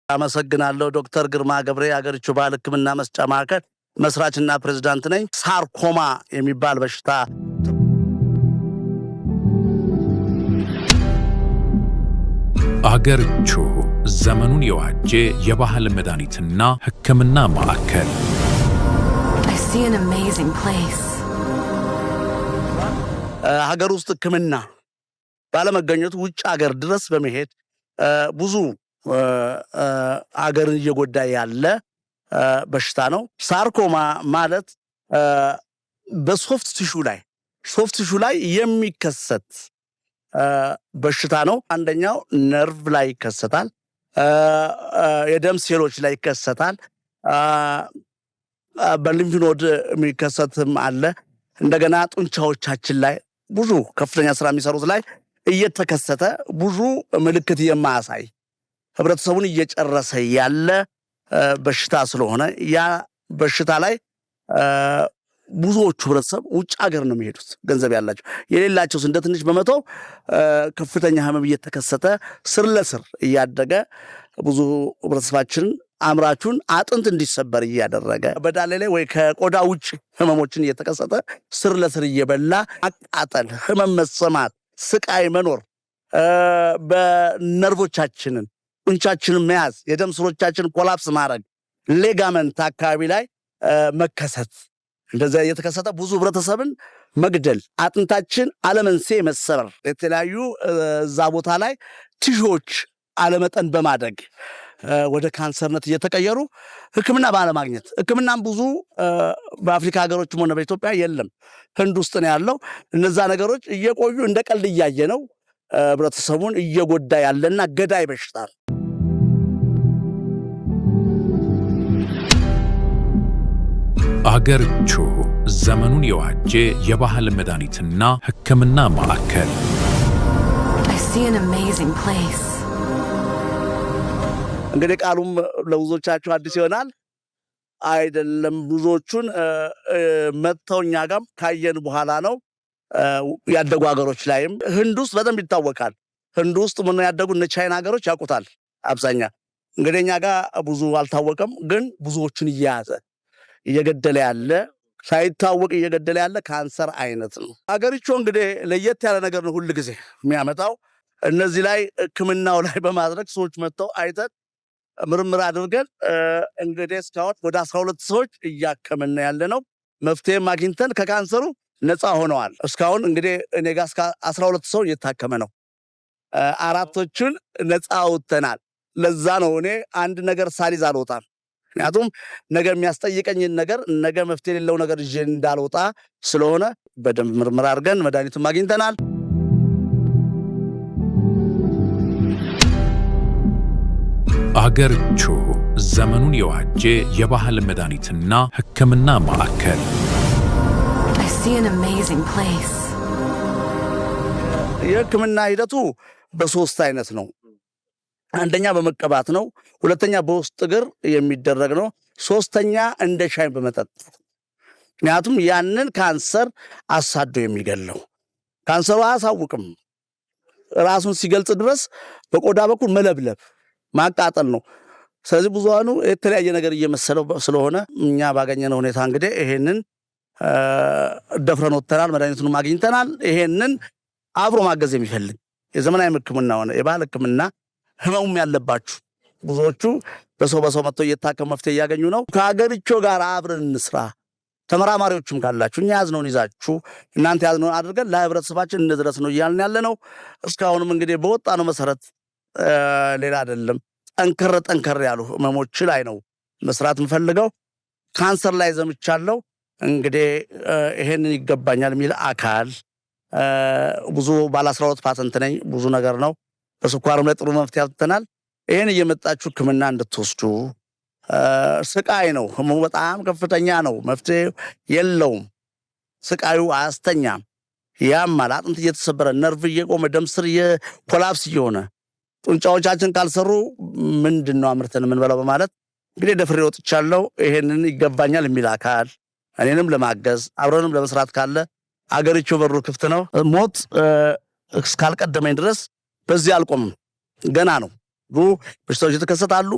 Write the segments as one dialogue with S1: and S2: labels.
S1: አመሰግናለሁ። ዶክተር ግርማ ገብሬ አገሪቱ ባህል ሕክምና መስጫ ማዕከል መስራችና ፕሬዝዳንት ነኝ። ሳርኮማ የሚባል በሽታ
S2: አገሪቱ ዘመኑን የዋጀ የባህል መድኃኒትና ሕክምና ማዕከል
S1: ሀገር ውስጥ ሕክምና ባለመገኘቱ ውጭ ሀገር ድረስ በመሄድ ብዙ አገርን እየጎዳ ያለ በሽታ ነው። ሳርኮማ ማለት በሶፍት ቲሹ ላይ የሚከሰት በሽታ ነው። አንደኛው ነርቭ ላይ ይከሰታል፣ የደም ሴሎች ላይ ይከሰታል፣ በሊምፍ ኖድ የሚከሰትም አለ። እንደገና ጡንቻዎቻችን ላይ ብዙ ከፍተኛ ስራ የሚሰሩት ላይ እየተከሰተ ብዙ ምልክት የማያሳይ ህብረተሰቡን እየጨረሰ ያለ በሽታ ስለሆነ ያ በሽታ ላይ ብዙዎቹ ህብረተሰብ ውጭ ሀገር ነው የሚሄዱት። ገንዘብ ያላቸው የሌላቸው እንደ ትንሽ በመተው ከፍተኛ ህመም እየተከሰተ ስር ለስር እያደገ ብዙ ህብረተሰባችን አምራቹን አጥንት እንዲሰበር እያደረገ በዳሌ ላይ ወይ ከቆዳ ውጭ ህመሞችን እየተከሰተ ስር ለስር እየበላ አቃጠል፣ ህመም መሰማት፣ ስቃይ መኖር፣ በነርቮቻችንን ጡንቻችንን መያዝ፣ የደም ስሮቻችንን ኮላፕስ ማድረግ፣ ሌጋመንት አካባቢ ላይ መከሰት፣ እንደዚያ እየተከሰተ ብዙ ህብረተሰብን መግደል፣ አጥንታችን አለመንሴ መሰበር፣ የተለያዩ እዛ ቦታ ላይ ቲሾች አለመጠን በማደግ ወደ ካንሰርነት እየተቀየሩ ህክምና ባለማግኘት ህክምናም ብዙ በአፍሪካ ሀገሮችም ሆነ በኢትዮጵያ የለም፣ ህንድ ውስጥ ነው ያለው። እነዛ ነገሮች እየቆዩ እንደ ቀልድ እያየ ነው ህብረተሰቡን እየጎዳ ያለና ገዳይ በሽታ ነው።
S2: አገሪቱ ዘመኑን የዋጀ የባህል መድኃኒትና ሕክምና ማዕከል
S1: እንግዲህ ቃሉም ለብዙዎቻችሁ አዲስ ይሆናል አይደለም። ብዙዎቹን መጥተው እኛ ጋርም ካየን በኋላ ነው። ያደጉ ሀገሮች ላይም ህንድ ውስጥ በደንብ ይታወቃል። ህንድ ውስጥ ምን ያደጉ እነ ቻይና ሀገሮች ያውቁታል። አብዛኛ እንግዲህ እኛ ጋር ብዙ አልታወቀም፣ ግን ብዙዎችን እየገደለ ያለ ሳይታወቅ እየገደለ ያለ ካንሰር አይነት ነው። አገሪቱ እንግዲህ ለየት ያለ ነገር ነው ሁሉ ጊዜ የሚያመጣው። እነዚህ ላይ ህክምናው ላይ በማድረግ ሰዎች መጥተው አይተን ምርምር አድርገን እንግዲህ እስካሁን ወደ 12 ሰዎች እያከምን ያለ ነው። መፍትሄም አግኝተን ከካንሰሩ ነፃ ሆነዋል። እስካሁን እንግዲህ እኔ ጋር እስከ 12 ሰው እየታከመ ነው። 4ቶቹን ነፃ አውጥተናል። ለዛ ነው እኔ አንድ ነገር ሳሊዝ አልወጣም። ምክንያቱም ነገ የሚያስጠይቀኝን ነገር ነገ መፍትሄ የሌለው ነገር ይዤ እንዳልወጣ ስለሆነ በደንብ ምርምር አድርገን መድኃኒቱን አግኝተናል።
S2: አገሪቱ ዘመኑን የዋጀ የባህል መድኃኒትና ሕክምና ማዕከል
S1: የህክምና ሂደቱ በሶስት አይነት ነው። አንደኛ በመቀባት ነው። ሁለተኛ በውስጥ እግር የሚደረግ ነው። ሶስተኛ እንደ ሻይ በመጠጣት። ምክንያቱም ያንን ካንሰር አሳዶ የሚገለው ካንሰሩ አያሳውቅም። ራሱን ሲገልጽ ድረስ በቆዳ በኩል መለብለብ፣ ማቃጠል ነው። ስለዚህ ብዙሃኑ የተለያየ ነገር እየመሰለው ስለሆነ እኛ ባገኘነው ሁኔታ እንግዲህ ይሄንን ደፍረን ወጥተናል። መድኃኒቱንም አግኝተናል። ይሄንን አብሮ ማገዝ የሚፈልግ የዘመናዊ ህክምና ሆነ የባህል ህክምና ህመሙም ያለባችሁ ብዙዎቹ በሰው መጥተው እየታከሙ መፍትሄ እያገኙ ነው። ከሀገሪቱ ጋር አብረን እንስራ። ተመራማሪዎችም ካላችሁ እኛ ያዝነውን ይዛችሁ እናንተ ያዝነውን አድርገን ለህብረተሰባችን እንድረስ ነው እያልን ያለ ነው። እስካሁንም እንግዲህ በወጣ ነው መሰረት ሌላ አይደለም። ጠንከር ያሉ ህመሞች ላይ ነው መስራት የምፈልገው። ካንሰር ላይ ዘምቻለሁ። እንግዲህ ይሄንን ይገባኛል የሚል አካል ብዙ ባለ 12 ፓተንት ነኝ። ብዙ ነገር ነው። በስኳርም ላይ ጥሩ መፍትሄ አጥተናል። ይሄን እየመጣችሁ ህክምና እንድትወስዱ። ስቃይ ነው፣ ህመሙ በጣም ከፍተኛ ነው። መፍትሄ የለውም። ስቃዩ አያስተኛም። ያማል። አጥንት እየተሰበረ ነርቭ እየቆመ ደም ስር ኮላፕስ እየሆነ ጡንቻዎቻችን ካልሰሩ ምንድነው አምርተን የምንበላው በማለት እንግዲህ ደፍሬ ወጥቻለሁ። ይሄንን ይገባኛል የሚል አካል እኔንም ለማገዝ አብረንም ለመስራት ካለ አገሪቱ በሩ ክፍት ነው። ሞት እስካልቀደመኝ ድረስ በዚህ አልቆምም። ገና ነው። በሽታዎች የተከሰታሉ።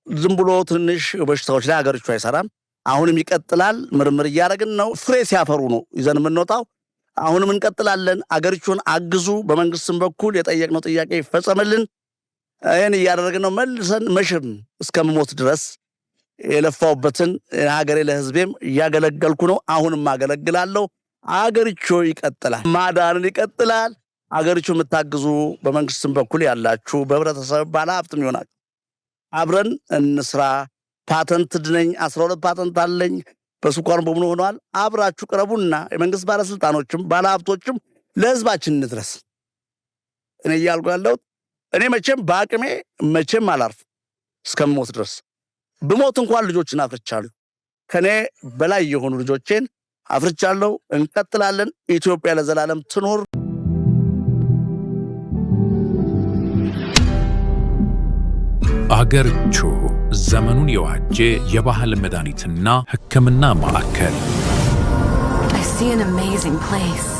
S1: ዝም ብሎ ትንሽ በሽታዎች ላይ ሀገሪቱ አይሰራም። አሁንም ይቀጥላል። ምርምር እያደረግን ነው። ፍሬ ሲያፈሩ ነው ይዘን የምንወጣው። አሁንም እንቀጥላለን። አገሪቱን አግዙ። በመንግስትም በኩል የጠየቅነው ጥያቄ ይፈጸምልን። ይህን እያደረግን ነው። መልሰን መሽም እስከምሞት ድረስ የለፋውበትን ሀገሬ ለህዝቤም እያገለገልኩ ነው። አሁንም አገለግላለሁ። አገሪቱ ይቀጥላል። ማዳንን ይቀጥላል። አገሪቱ የምታግዙ በመንግስትም በኩል ያላችሁ በህብረተሰብ ባለሀብትም ይሆናችሁ አብረን እንስራ። ፓተንት ድነኝ 12 ፓተንት አለኝ። በስኳር በሙሉ ሆኗል። አብራችሁ ቅረቡና የመንግስት ባለስልጣኖችም ባለሀብቶችም ለህዝባችን እንድረስ። እኔ እያልኩ ያለሁት እኔ መቼም በአቅሜ መቼም አላርፍ እስከምሞት ድረስ። ብሞት እንኳን ልጆችን አፍርቻለሁ። ከኔ በላይ የሆኑ ልጆቼን አፍርቻለሁ። እንቀጥላለን። ኢትዮጵያ ለዘላለም ትኖር።
S2: አገርቹ ዘመኑን የዋጀ የባህል መድኃኒትና ሕክምና ማዕከል።
S3: I see an amazing place.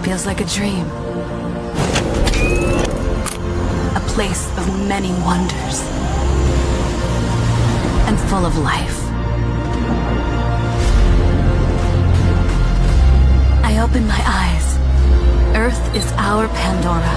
S3: Feels like a dream. A place of many wonders and full of life. I open my eyes. Earth is our Pandora.